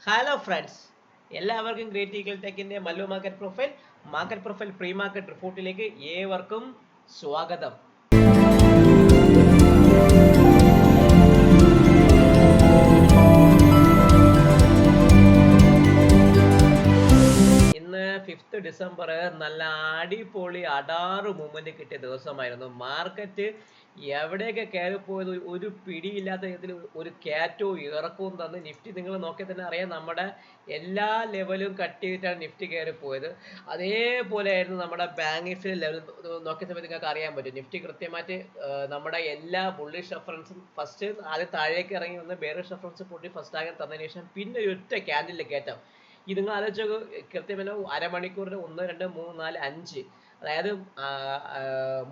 Hello friends, എല്ലാവർക്കും great eagle ടെക്കിന്റെ Mallu market profile pre market റിപ്പോർട്ടിലേക്ക് ഏവർക്കും സ്വാഗതം. ഇന്ന് 5th ഡിസംബർ നല്ല അടിപൊളി അടാറ് മൂവ്മെന്റ് കിട്ടിയ ദിവസമായിരുന്നു. മാർക്കറ്റ് എവിടെയൊക്കെ കയറിപ്പോയത് ഒരു പിടിയില്ലാത്ത വിധത്തിൽ ഒരു കയറ്റവും ഇറക്കവും തന്ന് നിഫ്റ്റി നിങ്ങൾ നോക്കി തന്നെ അറിയാം, നമ്മുടെ എല്ലാ ലെവലും കട്ട് ചെയ്തിട്ടാണ് നിഫ്റ്റി കയറിപ്പോയത്. അതേപോലെ ആയിരുന്നു നമ്മുടെ ബാങ്ക് നിഫ്റ്റി ലെവൽ നോക്കിയ സമയത്ത് നിങ്ങൾക്ക് അറിയാൻ പറ്റും. നിഫ്റ്റി കൃത്യമായിട്ട് നമ്മുടെ എല്ലാ ബുള്ളിഷ് റെഫറൻസും ഫസ്റ്റ് ആദ്യം താഴേക്ക് ഇറങ്ങി വന്ന് ബെയറിഷ് റെഫറൻസ് പൊട്ടി ഫസ്റ്റ് ആകാൻ തന്നതിന് ശേഷം പിന്നെ ഒരു ഒറ്റ ക്യാൻഡിലിൽ കയറ്റം. ഇത് നിങ്ങൾ ആലോചിച്ചോ, കൃത്യമായ അരമണിക്കൂറിന് 1, 2, 3, 4, 5, അതായത്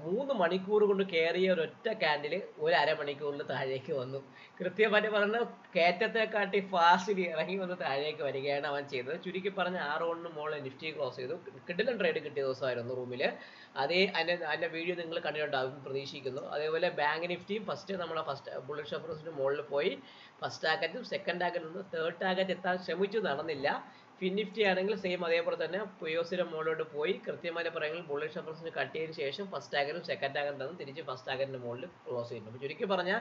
3 മണിക്കൂർ കൊണ്ട് കയറിയ ഒരൊറ്റ ക്യാൻഡിൽ ഒരു അരമണിക്കൂറിൽ താഴേക്ക് വന്നു. കൃത്യമായിട്ട് പറഞ്ഞ കയറ്റത്തെക്കാട്ടി ഫാസ്റ്റിൽ ഇറങ്ങി വന്ന് താഴേക്ക് വരികയാണ് അവൻ ചെയ്തത്. ചുരുക്കി പറഞ്ഞ 6 മുകളിൽ നിഫ്റ്റി ക്ലോസ് ചെയ്തു. കിടിലൻ ട്രേഡ് കിട്ടിയ ദിവസമായിരുന്നു റൂമിൽ. അതിൻ്റെ വീഡിയോ നിങ്ങൾ കണ്ടിട്ടുണ്ടാവും പ്രതീക്ഷിക്കുന്നു. അതേപോലെ ബാങ്ക് നിഫ്റ്റിയും ഫസ്റ്റ് ബുള്ളിഷ് റെഫറൻസിന് മുകളിൽ പോയി ഫസ്റ്റ് ടാർഗറ്റും സെക്കൻഡ് ടാർഗറ്റ് നിന്ന് തേർഡ് ടാർഗറ്റ് എത്താൻ ശ്രമിച്ചു, നടന്നില്ല. ഫിൻ നിഫ്റ്റി ആണെങ്കിൽ സെയിം അതേപോലെ തന്നെ പിഒസിയുടെ മുകളിലോട്ട് പോയി കൃത്യമായിട്ട് പറയുന്നത് ബുള്ളിഷ് റെഫറൻസിന് കട്ട് ചെയ്തതിന് ശേഷം ഫസ്റ്റ് ടാർഗറ്റും സെക്കൻഡ് ടാർഗറ്റ് തന്നു തിരിച്ച് ഫസ്റ്റ് ടാർഗറ്റിന്റെ മുകളിൽ ക്ലോസ് ചെയ്യുന്നു. അപ്പോൾ ചുരുക്കി പറഞ്ഞാൽ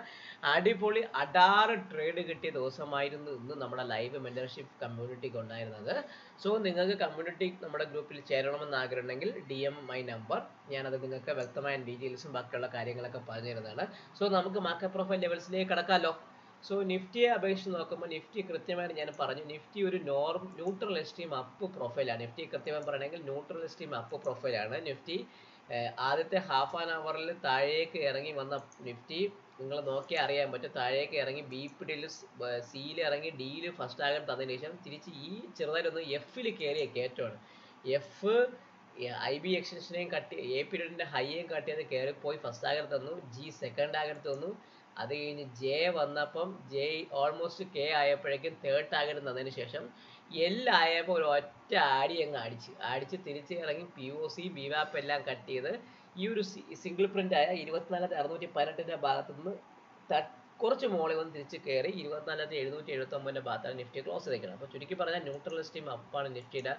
അടിപൊളി അടാറ് ട്രേഡ് കിട്ടിയ ദിവസമായിരുന്നു ഇന്ന് നമ്മുടെ ലൈവ് മെന്റർഷിപ്പ് കമ്മ്യൂണിറ്റിക്ക് ഉണ്ടായിരുന്നത്. സോ നിങ്ങൾക്ക് കമ്മ്യൂണിറ്റി നമ്മുടെ ഗ്രൂപ്പിൽ ചേരണമെന്ന് ആഗ്രഹമുണ്ടെങ്കിൽ DM മൈ നമ്പർ, ഞാനത് നിങ്ങൾക്ക് വ്യക്തമായ ഡീറ്റെയിൽസും ബാക്കിയുള്ള കാര്യങ്ങളൊക്കെ പറഞ്ഞു തരുന്നതാണ്. സോ നമുക്ക് മാർക്കറ്റ് പ്രൊഫൈൽ ലെവൽസിലേക്ക് കടക്കാമല്ലോ. സോ നിഫ്റ്റിയെ അപേക്ഷിച്ച് നോക്കുമ്പോൾ നിഫ്റ്റി കൃത്യമായിട്ട് ഞാൻ പറഞ്ഞു, നിഫ്റ്റി ഒരു ന്യൂട്രൽ എസ്റ്റീം അപ്പ് പ്രൊഫൈലാണ്. നിഫ്റ്റി കൃത്യമായി പറയണമെങ്കിൽ ന്യൂട്രൽ എസ്റ്റീം അപ്പ് പ്രൊഫൈലാണ്. നിഫ്റ്റി ആദ്യത്തെ ഹാഫ് ആൻ അവറിൽ താഴേക്ക് ഇറങ്ങി വന്ന നിഫ്റ്റി നിങ്ങൾ നോക്കിയാൽ അറിയാൻ പറ്റും. താഴേക്ക് ഇറങ്ങി ബിയിൽ സിയിൽ ഇറങ്ങി ഡിയിൽ ഫസ്റ്റ് ടാർഗറ്റ് തന്നതിന് ശേഷം തിരിച്ച് ഈ ചെറുതായിട്ടൊന്ന് എഫിൽ കയറിയ കയറ്റമാണ്. എഫ് IB എക്സ്റ്റൻഷനെയും കട്ട് എ പീരീഡിന്റെ ഹൈയും കട്ട് ചെയ്ത് കയറിപ്പോയി ഫസ്റ്റ് ടാർഗറ്റ് തന്നു. ജി സെക്കൻഡ് ടാർഗറ്റ് തന്നു. അത് കഴിഞ്ഞ് ജെ വന്നപ്പം ജെ ഓൾമോസ്റ്റ് കെ ആയപ്പോഴേക്കും തേർഡ് ടാർഗറ്റ് തന്നതിന് ശേഷം ആയപ്പോൾ ഒരു ഒറ്റ ആടി അങ്ങ് അടിച്ച് തിരിച്ച് ഇറങ്ങി POC BWAP എല്ലാം കട്ട് ചെയ്ത് ഈ ഒരു സിംഗിൾ പ്രിന്റ് ആയ 24,618 ഭാഗത്തു നിന്ന് കുറച്ച് മോളിൽ വന്ന് തിരിച്ച് കയറി 24,779 ഭാഗത്താണ് നിഫ്റ്റി ക്ലോസ് ചെയ്തേക്കുന്നത്. അപ്പോൾ ചുരുക്കി പറഞ്ഞാൽ ന്യൂട്രൽ എസ്റ്റീം അപ്പാണ് നിഫ്റ്റിയുടെ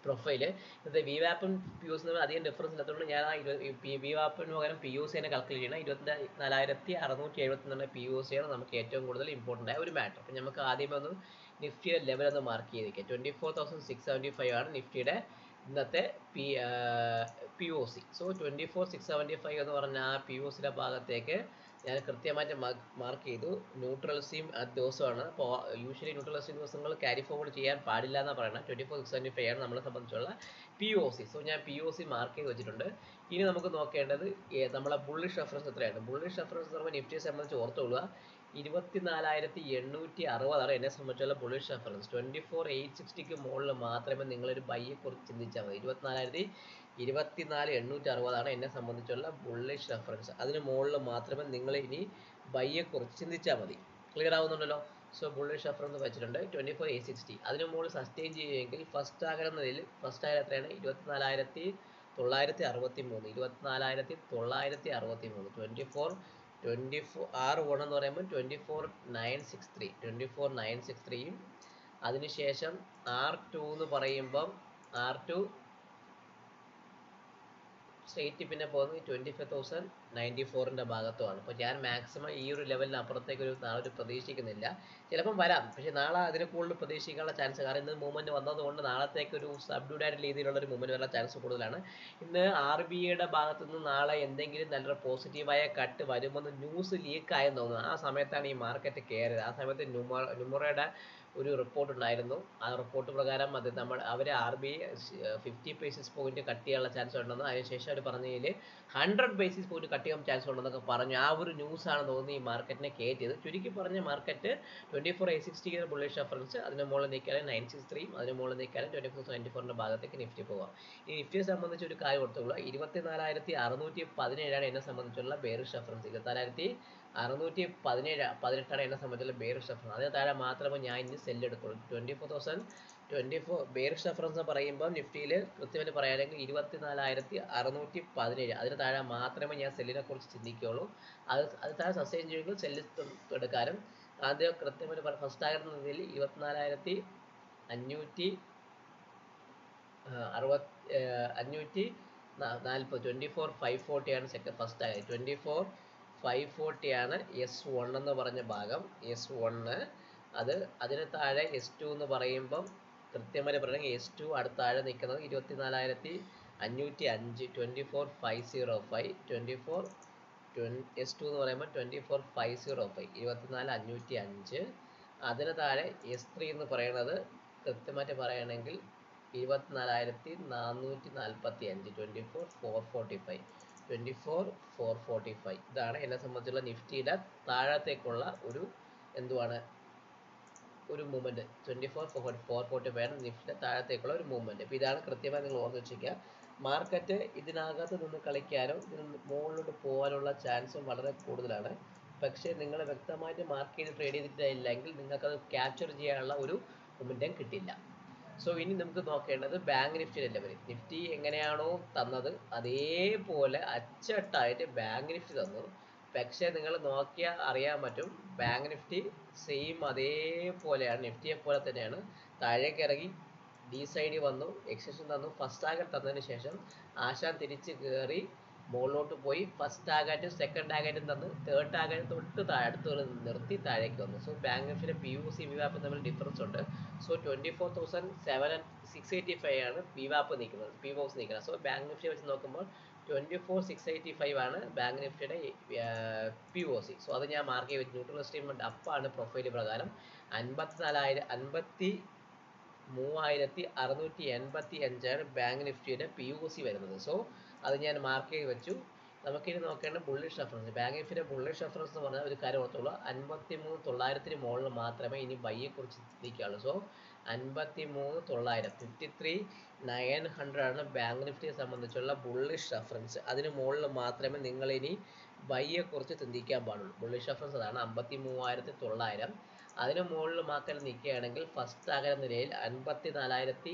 പ്രൊഫൈല്. ഇത് VWAPും POC അധികം ഡിഫറൻസ് ഇല്ലാത്തതുകൊണ്ട് ഞാൻ VWAPന് പകരം POC തന്നെ കാൽക്കുലേറ്റ് ചെയ്യണം. 24,672 POC ആണ് നമുക്ക് ഏറ്റവും കൂടുതൽ ഇമ്പോർട്ടൻ്റ് ആയ ഒരു മാറ്റർ. അപ്പം നമുക്ക് ആദ്യമേ ഒന്ന് നിഫ്റ്റിയുടെ ലെവൽ ഒന്ന് മാർക്ക് ചെയ്തേക്കാം. 24,675 ആണ് നിഫ്റ്റിയുടെ ഇന്നത്തെ POC. സോ 24,675 എന്ന് പറഞ്ഞ ആ POCയുടെ ഭാഗത്തേക്ക് ഞാൻ കൃത്യമായിട്ട് മാർക്ക് ചെയ്തു. ന്യൂട്രൽ എസ്റ്റീം ദിവസമാണ്. അപ്പോൾ യൂഷ്വലി ന്യൂട്രൽ എസ്റ്റീം ദിവസങ്ങൾ ക്യാരി ഫോർവേഡ് ചെയ്യാൻ പാടില്ല എന്നാണ് പറയുന്നത്. 24,675 ആണ് നമ്മളെ സംബന്ധിച്ചുള്ള POC. സോ ഞാൻ POC മാർക്ക് ചെയ്ത് വെച്ചിട്ടുണ്ട്. ഇനി നമുക്ക് നോക്കേണ്ടത് നമ്മളെ ബുള്ളിഷ് റെഫറൻസ് എത്രയാണ്. ബുള്ളിഷ് റെഫറൻസ് എന്ന് പറയുമ്പോൾ നിഫ്റ്റിയെ സംബന്ധിച്ച് ഓർത്തുകൊള്ളുക 24,860 ആണ് എന്നെ സംബന്ധിച്ചുള്ള ബുള്ളിഷ് റെഫറൻസ്. 24,860 മുകളിൽ മാത്രമേ നിങ്ങളൊരു ബൈയെ കുറിച്ച് ചിന്തിച്ചാൽ മതി. 24,860 ആണ് എന്നെ സംബന്ധിച്ചുള്ള ബുള്ളിഷ് റെഫറൻസ്. അതിന് മുകളിൽ മാത്രമേ നിങ്ങൾ ഇനി ബൈയെ കുറിച്ച് ചിന്തിച്ചാൽ മതി. ക്ലിയർ ആവുന്നുണ്ടല്ലോ. സോ ബുള്ളിഷ് റെഫറൻസ് വെച്ചിട്ടുണ്ട് 24,860. അതിന് മുകളിൽ സസ്റ്റെയിൻ ചെയ്യുമെങ്കിൽ ഫസ്റ്റ് ടാർഗറ്റ് എന്ന നിലയിൽ ഫസ്റ്റ് ടാർഗറ്റ് എത്രയാണ് 24,963. 24,963 6 ഗുണം എന്ന് പറയുമ്പോൾ 24,963. 24,963യും അതിനുശേഷം R2 എന്ന് പറയുമ്പം R2 സ്ട്രേറ്റ് പിന്നെ പോകുന്നത് 25,094ന്റെ ഭാഗത്തുമാണ്. അപ്പോൾ ഞാൻ മാക്സിമം ഈ ഒരു ലെവലിന് അപ്പുറത്തേക്ക് നാളെ ഒരു പ്രതീക്ഷിക്കുന്നില്ല. ചിലപ്പം വരാം, പക്ഷേ നാളെ അതിന് കൂടുതൽ പ്രതീക്ഷിക്കാനുള്ള ചാൻസ്, കാരണം ഇന്ന് മൂവ്മെന്റ് വന്നതുകൊണ്ട് നാളത്തേക്ക് ഒരു സബ്ഡ്യൂഡ് ആയിട്ട് രീതിയിലുള്ള ഒരു മൂവ്മെന്റ് വരാൻ ചാൻസ് കൂടുതലാണ്. ഇന്ന് RBIയുടെ ഭാഗത്തു നിന്ന് നാളെ എന്തെങ്കിലും നല്ലൊരു പോസിറ്റീവായ കട്ട് വരുമെന്ന് ന്യൂസ് ലീക്ക് ആയെന്ന് തോന്നുന്നു. ആ സമയത്താണ് ഈ മാർക്കറ്റ് കയറിയത്. ആ സമയത്ത് നുമറയുടെ ഒരു റിപ്പോർട്ട് ഉണ്ടായിരുന്നു. ആ റിപ്പോർട്ട് പ്രകാരം അവർ RBI 50 ബേസിസ് പോയിന്റ് കട്ട് ചെയ്യാനുള്ള ചാൻസ് ഉണ്ടെന്ന്, അതിനുശേഷം അവർ പറഞ്ഞതിൽ 100 ബേസിസ് പോയിന്റ് കട്ട് ചെയ്യാൻ ചാൻസ് ഉണ്ടെന്നൊക്കെ പറഞ്ഞു. ആ ഒരു ന്യൂസാണ് തോന്നുന്നത് ഈ മാർക്കറ്റിനെ കയറ്റിയത്. ചുരുക്കി പറഞ്ഞ മാർക്കറ്റ് 24,860 ബുള്ളിഷ് റെഫറൻസ്, അതിന് മുകളിൽ നിൽക്കാനും 963, അതിന് മുകളിൽ നിൽക്കാനും 24,094ന്റെ ഭാഗത്തേക്ക് നിഫ്റ്റി പോകാം. ഈ നിഫ്റ്റിയെ സംബന്ധിച്ച് ഒരു കാര്യം ഓർത്തുകൊള്ളുക, 24,617 എന്നെ സംബന്ധിച്ചുള്ള ബെയറിഷ് റെഫറൻസ്. 24,618 എന്നെ സംബന്ധിച്ചുള്ള ബെയറിഷ് റെഫറൻസ്. അതിന് താഴെ മാത്രമേ ഞാൻ ഇനി സെല്ല് എടുക്കുള്ളൂ. 24,024 ബെയറിഷ് റെഫറൻസ് പറയുമ്പോൾ നിഫ്റ്റിയിൽ കൃത്യമായിട്ട് പറയുകയാണെങ്കിൽ 24,617 അതിന് താഴെ മാത്രമേ ഞാൻ സെല്ലിനെ കുറിച്ച് ചിന്തിക്കുകയുള്ളൂ. അത് താഴെ സസ്റ്റെയിൻ ചെയ്യുമെങ്കിൽ സെല്ല് എടുക്കാനും ആദ്യം കൃത്യമായിട്ട് ഫസ്റ്റ് ടാർഗറ്റ് എന്ന നിലയിൽ 24,540 24,540 ആണ് ഫസ്റ്റ് ടാർഗറ്റ്. 24,540 ആണ് S1 എന്ന് പറഞ്ഞ ഭാഗം. S1 അതിന് താഴെ S2 എന്ന് പറയുമ്പം കൃത്യമായി പറയുകയാണെങ്കിൽ S2 അടുത്ത താഴെ നിൽക്കുന്നത് 24,505 24,505 S2 എന്ന് പറയുമ്പോൾ 24,505 24,505. അതിന് താഴെ S3 എന്ന് പറയുന്നത് കൃത്യമായിട്ട് പറയുകയാണെങ്കിൽ 24,445 24,445 24,445. ഇതാണ് എന്നെ സംബന്ധിച്ചുള്ള നിഫ്റ്റിയുടെ താഴത്തേക്കുള്ള ഒരു എന്തുവാണ് ഒരു മൂവ്മെന്റ്. 24,445 നിഫ്റ്റിയുടെ താഴത്തേക്കുള്ള ഒരു മൂവ്മെന്റ്. അപ്പോൾ ഇതാണ് കൃത്യമായി നിങ്ങൾ ഓർത്ത് വെച്ചിരിക്കുക. മാർക്കറ്റ് ഇതിനകത്ത് നിന്ന് കളിക്കാനോ ഇതിന് മുകളിലോട്ട് പോകാനുള്ള ചാൻസും വളരെ കൂടുതലാണ്. പക്ഷേ നിങ്ങൾ വ്യക്തമായിട്ട് മാർക്ക് ചെയ്ത് ട്രേഡ് ചെയ്തിട്ടില്ലെങ്കിൽ നിങ്ങൾക്കത് ക്യാപ്ചർ ചെയ്യാനുള്ള ഒരു മൊമെന്റം കിട്ടില്ല. സോ ഇനി നമുക്ക് നോക്കേണ്ടത് ബാങ്ക് നിഫ്റ്റിയുടെ ലെവൽ. നിഫ്റ്റി എങ്ങനെയാണോ തന്നത് അതേപോലെ അച്ചട്ടായിട്ട് ബാങ്ക് നിഫ്റ്റി തന്നു. പക്ഷേ നിങ്ങൾ നോക്കിയാൽ അറിയാൻ പറ്റും ബാങ്ക് നിഫ്റ്റി സെയിം അതേപോലെയാണ്, നിഫ്റ്റിയെ പോലെ തന്നെയാണ്. താഴേക്ക് ഇറങ്ങി ഡിസൈഡ് വന്നു, എക്സ്റ്റൻഷൻ തന്നു, ഫസ്റ്റ് ടാർഗറ്റ് തന്നതിന് ശേഷം ആശാൻ തിരിച്ച് കയറി മുകളിലോട്ട് പോയി ഫസ്റ്റ് ടാർഗറ്റും സെക്കൻഡ് ടാർഗറ്റും തന്ന് തേർഡ് ടാർഗറ്റ് തൊട്ട് അടുത്ത് നിർത്തി താഴേക്ക് വന്നു. സോ ബാങ്ക് നിഫ്റ്റിയുടെ POC VWAP തമ്മിൽ ഡിഫറൻസ് ഉണ്ട്. സോ 24,685 ആണ് VWAP നിൽക്കുന്നത്, POC നിൽക്കുന്നത്. സോ ബാങ്ക് നിഫ്റ്റി വെച്ച് നോക്കുമ്പോൾ 24,685 ആണ് ബാങ്ക് നിഫ്റ്റിയുടെ POC. സോ അത് ഞാൻ മാർക്ക് ചെയ്ത് വെച്ചു. ന്യൂട്രൽ സ്റ്റേറ്റ്മെന്റ് അപ്പാണ് പ്രൊഫൈൽ പ്രകാരം 53,685 ആണ് ബാങ്ക് നിഫ്റ്റിയുടെ POC വരുന്നത്. സോ അത് ഞാൻ മാർക്ക് ചെയ്ത് വെച്ചു. നമുക്കിനി നോക്കേണ്ട ബുള്ളിഷ് റെഫറൻസ്. ബാങ്ക് നിഫ്റ്റിയുടെ ബുള്ളിഷ് റെഫറൻസ് എന്ന് പറഞ്ഞാൽ ഒരു കാര്യം ഓർത്തുള്ളൂ, 53,900 മുകളിൽ മാത്രമേ ഇനി ബൈയെ കുറിച്ച് ചിന്തിക്കാവുള്ളൂ. സോ 53,900 53,900 ആണ് ബാങ്ക് നിഫ്റ്റിയെ സംബന്ധിച്ചുള്ള ബുള്ളിഷ് റെഫറൻസ്. അതിന് മുകളിൽ മാത്രമേ നിങ്ങൾ ഇനി ബൈയെ കുറിച്ച് ചിന്തിക്കാൻ പാടുള്ളൂ. ബുള്ളിഷ് റെഫറൻസ് അതാണ് 53,900. അതിന് മുകളിൽ മാർക്കറ്റ് നിൽക്കുകയാണെങ്കിൽ ഫസ്റ്റ് ടാർഗറ്റ് നിലയിൽ 54,060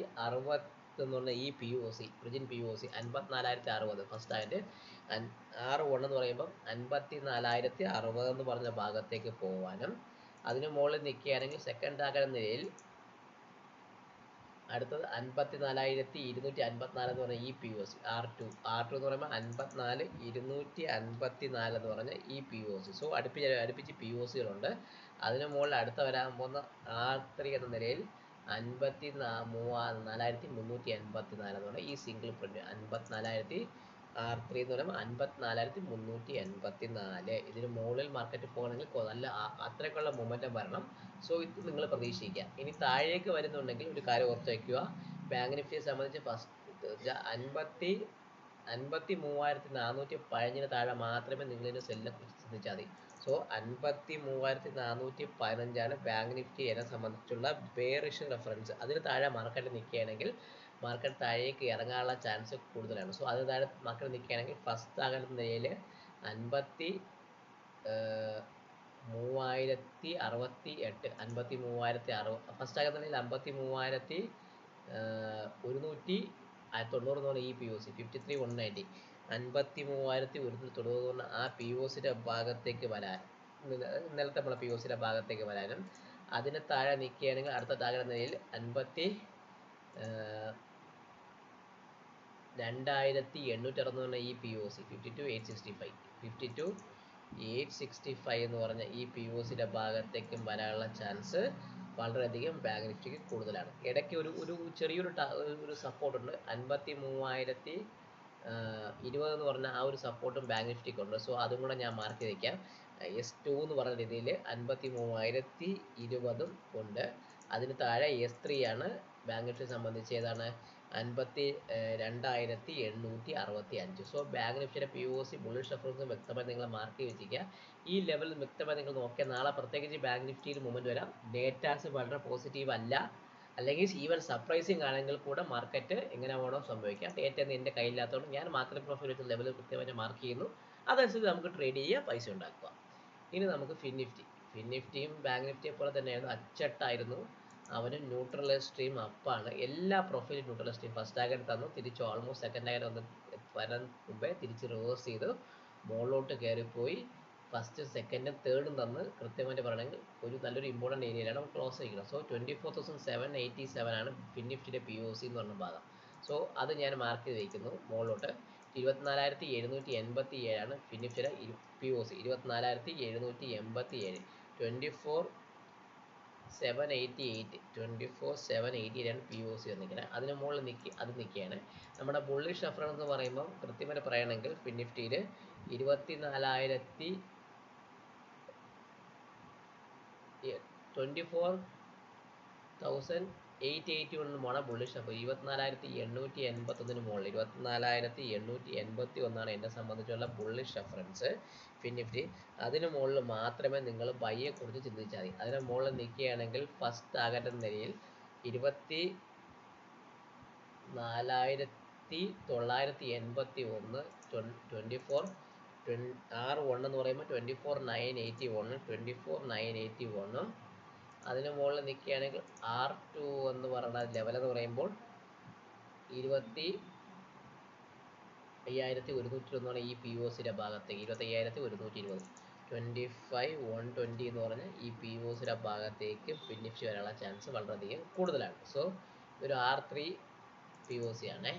എന്ന് പറഞ്ഞ ഈ POC origin POC 54,060 first target. R1 എന്ന് പറയുമ്പോൾ 54,060 എന്ന് പറഞ്ഞ ഭാഗത്തേക്ക് പോകാനും അതിന് മുകളിൽ നിൽക്കുകയാണെങ്കിൽ സെക്കൻഡ് ടാർഗറ്റ് നിലയിൽ അടുത്തത് 54,254 എന്ന് പറഞ്ഞ ഈ POC R2 എന്ന് പറയുമ്പോൾ 54,254 എന്ന് പറഞ്ഞ ഈ POC. സോ അടുപ്പിച്ച് POCകളുണ്ട്. അതിന് മുകളിൽ അടുത്ത വരാൻ പോകുന്ന R3 എന്ന നിലയിൽ 54,384 എന്ന് പറഞ്ഞാൽ ഈ സിംഗിൾ പ്രിന്റ് 54,000 R3 എന്ന് പറയുമ്പോൾ 54,384. ഇതിന് മുകളിൽ മാർക്കറ്റ് പോകണമെങ്കിൽ നല്ല അത്രയ്ക്കുള്ള മൊമെന്റം വരണം. സോ ഇത് നിങ്ങൾ പ്രതീക്ഷിക്കുക. ഇനി താഴേക്ക് വരുന്നുണ്ടെങ്കിൽ ഒരു കാര്യം ഓർത്ത് വയ്ക്കുക, ബാങ്ക് നിഫ്റ്റിയെ സംബന്ധിച്ച് ഫസ്റ്റ് 53,415 താഴെ മാത്രമേ നിങ്ങളിതിന് സെല്ലിനെ കുറിച്ച് ചിന്തിച്ചാൽ മതി. സോ 53,415 ബാങ്ക് നിഫ്റ്റി എന്നെ സംബന്ധിച്ചുള്ള ബെയറിഷ് റെഫറൻസ്. അതിന് താഴെ മാർക്കറ്റ് നിൽക്കുകയാണെങ്കിൽ മാർക്കറ്റ് താഴേക്ക് ഇറങ്ങാനുള്ള ചാൻസ് കൂടുതലാണ്. സോ അതിന് താഴെ മാർക്കറ്റ് നിൽക്കുകയാണെങ്കിൽ ഫസ്റ്റ് ആകുന്ന നിലയിൽ 53,068 53,060 ഫസ്റ്റ് ആകുന്ന നിലയിൽ 53,190 എന്ന് പറഞ്ഞ ഈ POC 53,190 53,190 എന്ന് ആ POCയുടെ ഭാഗത്തേക്ക് വരാൻ ഇന്നലത്തെ നമ്മളെ POCയുടെ ഭാഗത്തേക്ക് വരാനും അതിന് താഴെ നിൽക്കുകയാണെങ്കിൽ അടുത്ത താഴെ നിലയിൽ 52,860 പറഞ്ഞ ഈ POC 52,865 എന്ന് പറഞ്ഞ ഈ POCയുടെ ഭാഗത്തേക്കും വരാനുള്ള ചാൻസ് വളരെയധികം ബാങ്ക് നിഫ്റ്റിക്ക് കൂടുതലാണ്. ഇടയ്ക്ക് ഒരു ചെറിയൊരു സപ്പോർട്ട് ഉണ്ട്, 53,020 എന്ന് പറഞ്ഞ ആ ഒരു സപ്പോർട്ടും ബാങ്ക് നിഫ്റ്റിക്ക് ഉണ്ട്. സോ അതും കൂടെ ഞാൻ മാർക്ക് ചെയ്ത് വയ്ക്കാം. S2 എന്ന് പറഞ്ഞ രീതിയിൽ 53,020 ഉണ്ട്. അതിന് താഴെ S3 ആണ് ബാങ്ക് നിഫ്റ്റിയെ സംബന്ധിച്ച് ഏതാണ് 52,865. സോ ബാങ്ക് നിഫ്റ്റിയുടെ POC ബുള്ളിഷ് റെഫറൻസ് വ്യക്തമായി നിങ്ങൾ മാർക്ക് ചെയ്ത് വെച്ചിരിക്കുക. ഈ ലെവൽ വ്യക്തമായി നിങ്ങൾ നോക്കിയാൽ നാളെ പ്രത്യേകിച്ച് ബാങ്ക് നിഫ്റ്റിയിൽ മൂവ്മെന്റ് വരാം. ഡേറ്റാസ് വളരെ പോസിറ്റീവ് അല്ല, അല്ലെങ്കിൽ ഈവൻ സർപ്രൈസിങ് ആണെങ്കിൽ കൂടെ മാർക്കറ്റ് എങ്ങനെ വേണോ സംഭവിക്കാം. ഡേറ്റ ഒന്നും എൻ്റെ കയ്യില്ലാത്തതുകൊണ്ട് ഞാൻ മാർക്കറ്റ് പ്രൊഫൈൽ വെച്ച ലെവൽ കൃത്യമായിട്ട് മാർക്ക് ചെയ്യുന്നു. അതനുസരിച്ച് നമുക്ക് ട്രേഡ് ചെയ്യുക, പൈസ ഉണ്ടാക്കുക. ഇനി നമുക്ക് ഫിൻനിഫ്റ്റിയും ബാങ്ക് നിഫ്റ്റിയെ പോലെ തന്നെയായിരുന്നു, അച്ചട്ടായിരുന്നു. അവന് ന്യൂട്രൽ സ്ട്രീം അപ്പാണ്. എല്ലാ പ്രൊഫൈലും ന്യൂട്രൽ സ്ട്രീം. ഫസ്റ്റ് ടാർഗറ്റ് തന്നു, തിരിച്ച് ഓൾമോസ്റ്റ് സെക്കൻഡ് ടാർഗറ്റ് വരാൻ മുമ്പേ തിരിച്ച് റിവേഴ്സ് ചെയ്ത് മുകളിലോട്ട് കയറിപ്പോയി. ഫസ്റ്റ് സെക്കൻഡും തേർഡും തന്ന് കൃത്യമായിട്ട് പറയണമെങ്കിൽ ഒരു നല്ലൊരു ഇമ്പോർട്ടൻറ്റ് ഏരിയയിലാണ് നമ്മൾ ക്ലോസ് ചെയ്യണം. സോ 24,787 ആണ് ഫിൻനിഫ്റ്റിയുടെ POC എന്ന് പറഞ്ഞ ഭാഗം. സോ അത് ഞാൻ മാർക്ക് ചെയ്ത് വയ്ക്കുന്നു മുകളിലോട്ട്. 24,787 ആണ് ഫിൻനിഫ്റ്റിയുടെ POC. 24,787 24,788 ആണ് POC വന്നിരിക്കുന്നത്. അതിന് മുകളിൽ അത് നിൽക്കുകയാണ്. നമ്മുടെ ബുള്ളിഷ് റെഫറൻസ് എന്ന് പറയുമ്പോൾ കൃത്യമായിട്ട് പറയുകയാണെങ്കിൽ ഫിൻനിഫ്റ്റിയിൽ 24,881 മുകളിൽ ബുള്ളിഷ് റെഫർ. 24,881 മുകളിൽ 24,881 എന്നെ സംബന്ധിച്ചുള്ള ബുള്ളിഷ് റെഫറൻസ് ഫിൻനിഫ്റ്റി. അതിന് മുകളിൽ മാത്രമേ നിങ്ങൾ ബൈയെ കുറിച്ച് ചിന്തിച്ചാൽ മതി. അതിന് മുകളിൽ നിൽക്കുകയാണെങ്കിൽ ഫസ്റ്റ് ടാർഗറ്റ് എന്ന നിലയിൽ 24,981 R1 എന്ന് പറയുമ്പോൾ 24,981 24,981 അതിന് മുകളിൽ നിൽക്കുകയാണെങ്കിൽ R2 എന്ന് പറയുന്ന ലെവൽ എന്ന് പറയുമ്പോൾ 25,101 ഈ POCയുടെ ഭാഗത്തേക്ക് 25,120 25,120 എന്ന് പറഞ്ഞ ഈ POCയുടെ ഭാഗത്തേക്ക് ഫിൻനിഫ്റ്റി വരാനുള്ള ചാൻസ് വളരെയധികം കൂടുതലാണ്. സോ ഇതൊരു R3 POC ആണ്.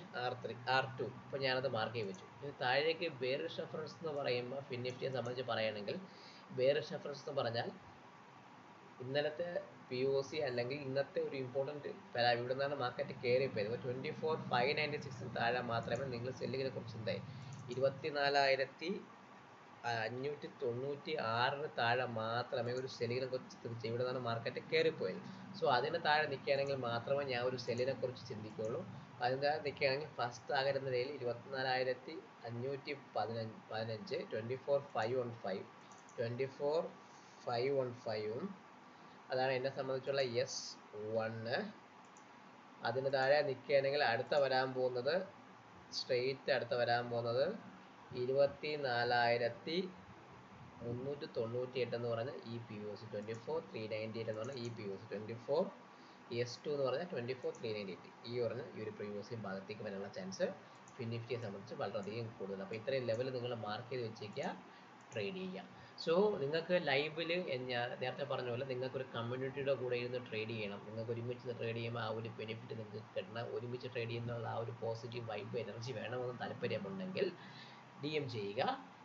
R2 ഇപ്പോൾ ഞാനത് മാർക്ക് ചെയ്ത് വെച്ചു. ഇനി താഴേക്ക് ബെയറിഷ് റെഫറൻസ് എന്ന് പറയുമ്പോൾ ഫിൻനിഫ്റ്റിയെ സംബന്ധിച്ച് പറയുകയാണെങ്കിൽ ബെയറിഷ് റെഫറൻസ് എന്ന് പറഞ്ഞാൽ ഇന്നലത്തെ POC അല്ലെങ്കിൽ ഇന്നത്തെ ഒരു ഇമ്പോർട്ടൻറ്റ് ഇവിടെ നിന്നാണ് മാർക്കറ്റ് കയറി പോയത്. 24,596 താഴെ മാത്രമേ നിങ്ങൾ സെല്ലിങ്ങിനെ കുറിച്ച് ചിന്തയായി. 24,596 താഴെ മാത്രമേ ഒരു സെല്ലിങ്ങിനെ കുറിച്ച് ചിന്തിച്ചു. ഇവിടെ നിന്നാണ് മാർക്കറ്റ് കയറിപ്പോയത്. സോ അതിന് താഴെ നിൽക്കുകയാണെങ്കിൽ മാത്രമേ ഞാൻ ഒരു സെല്ലിനെ കുറിച്ച് ചിന്തിക്കുകയുള്ളൂ. അതിന് താഴെ നിൽക്കുകയാണെങ്കിൽ ഫസ്റ്റ് ടാർഗറ്റ് എന്ന നിലയിൽ 24,515 24,515 24,515 അതാണ് എന്നെ സംബന്ധിച്ചുള്ള S1. അതിന് താഴെ നിൽക്കുകയാണെങ്കിൽ അടുത്ത വരാൻ പോകുന്നത് സ്ട്രെയിറ്റ് അടുത്ത വരാൻ പോകുന്നത് 24,398 എന്ന് പറഞ്ഞ ഈ POC 24,398 എന്ന് പറഞ്ഞ ഈ POC 24 S2 എന്ന് പറഞ്ഞാൽ 24,398 ഈ പറഞ്ഞ ഈ ഒരു POC ഭാഗത്തേക്ക് വരാനുള്ള ചാൻസ് ഫിൻനിഫ്റ്റിയെ സംബന്ധിച്ച് വളരെയധികം കൂടുതൽ. അപ്പോൾ ഇത്രയും ലെവൽ നിങ്ങൾ മാർക്ക് ചെയ്ത് വെച്ചേക്കുക, ട്രേഡ് ചെയ്യുക. സോ നിങ്ങൾക്ക് ലൈവിൽ ഞാൻ നേരത്തെ പറഞ്ഞ പോലെ നിങ്ങൾക്കൊരു കമ്മ്യൂണിറ്റിയുടെ കൂടെ ഇരുന്ന് ട്രേഡ് ചെയ്യണം. നിങ്ങൾക്ക് ഒരുമിച്ച് ട്രേഡ് ചെയ്യുമ്പോൾ ആ ഒരു ബെനിഫിറ്റ് നിങ്ങൾക്ക് കിട്ടണം. ഒരുമിച്ച് ട്രേഡ് ചെയ്യുന്നുള്ള ആ ഒരു പോസിറ്റീവ് വൈബ് എനർജി വേണമെന്ന് താല്പര്യമുണ്ടെങ്കിൽ DM ചെയ്യുക,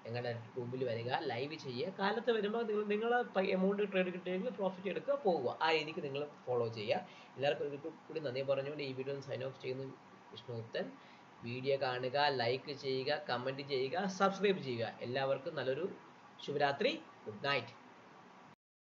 ഞങ്ങളുടെ ഗ്രൂപ്പിൽ വരിക, ലൈവ് ചെയ്യുക. കാലത്ത് വരുമ്പോൾ നിങ്ങൾ എമൗണ്ട് ട്രേഡ് കിട്ടിയെങ്കിൽ പ്രോഫിറ്റ് എടുക്കുക, പോവുക. ആ രീതിക്ക് നിങ്ങൾ ഫോളോ ചെയ്യുക. എല്ലാവർക്കും ഒരിക്കൽ കൂടി നന്ദി പറഞ്ഞുകൊണ്ട് ഈ വീഡിയോ സൈൻ ഓഫ് ചെയ്യുന്നു. വിഷ്ണുഗുപ്തൻ. വീഡിയോ കാണുക, ലൈക്ക് ചെയ്യുക, കമൻറ്റ് ചെയ്യുക, സബ്സ്ക്രൈബ് ചെയ്യുക. എല്ലാവർക്കും നല്ലൊരു ശുഭരാത്രി. Good night.